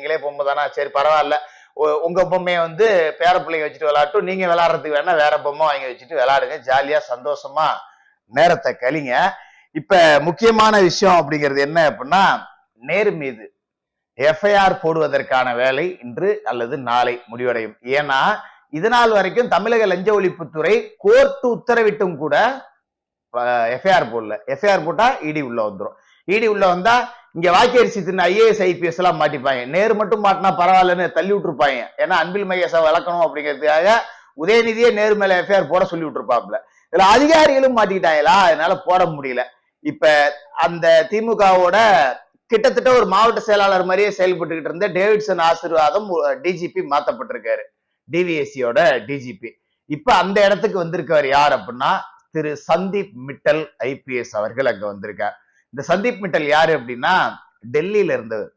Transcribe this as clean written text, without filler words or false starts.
நீங்களே பொம்மை தானா, சரி பரவாயில்ல, உங்க பொம்மையை வந்து பேர பிள்ளைங்க வச்சுட்டு விளையாட்டும், நீங்க விளையாடுறதுக்கு வேணா வேற பொம்மை வாங்கி வச்சுட்டு விளையாடுங்க, ஜாலியா சந்தோஷமா நேரத்தை கழிங்க. இப்ப முக்கியமான விஷயம் அப்படிங்கிறது என்ன அப்படின்னா, நேரு மீது எஃப்ஐஆர் போடுவதற்கான வேலை இன்று அல்லது நாளை முடிவடையும். ஏன்னா இதனால் வரைக்கும் தமிழக லஞ்ச ஒழிப்புத்துறை கோர்ட்டு உத்தரவிட்டும் கூட எஃப்ஐஆர் போடல. எஃப்ஐஆர் போட்டா இடி உள்ள வந்துடும். இடி உள்ள வந்தா இங்க வாக்கரிசி தின்ன ஐஏஎஸ் ஐபிஎஸ் எல்லாம் மாட்டிப்பாங்க. நேரு மட்டும் மாட்டினா பரவாயில்லன்னு தள்ளி விட்டுருப்பாங்க. ஏன்னா அன்பில் மகேஷை வளர்க்கணும் அப்படிங்கிறதுக்காக உதயநிதியே நேரு மேல எஃப்ஐஆர் போட சொல்லி விட்டுருப்பாப்ல. இதுல அதிகாரிகளும் மாட்டிக்கிட்டாங்களா, அதனால போட முடியல. இப்ப அந்த திமுகவோட கிட்டத்தட்ட ஒரு மாவட்ட செயலாளர் மாதிரியே செயல்பட்டுக்கிட்டு இருந்த டேவிட்சன் ஆசீர்வாதம் டிஜிபி மாத்தப்பட்டிருக்காரு, டிவிஎஸ்சியோட டிஜிபி. இப்ப அந்த இடத்துக்கு வந்திருக்காரு யார் அப்படின்னா திரு சந்தீப் மிட்டல் ஐபிஎஸ் அவர்கள் அங்க வந்திருக்கார். இந்த சந்தீப் மிட்டல் யாரு அப்படின்னா டெல்லியில இருந்தவர்.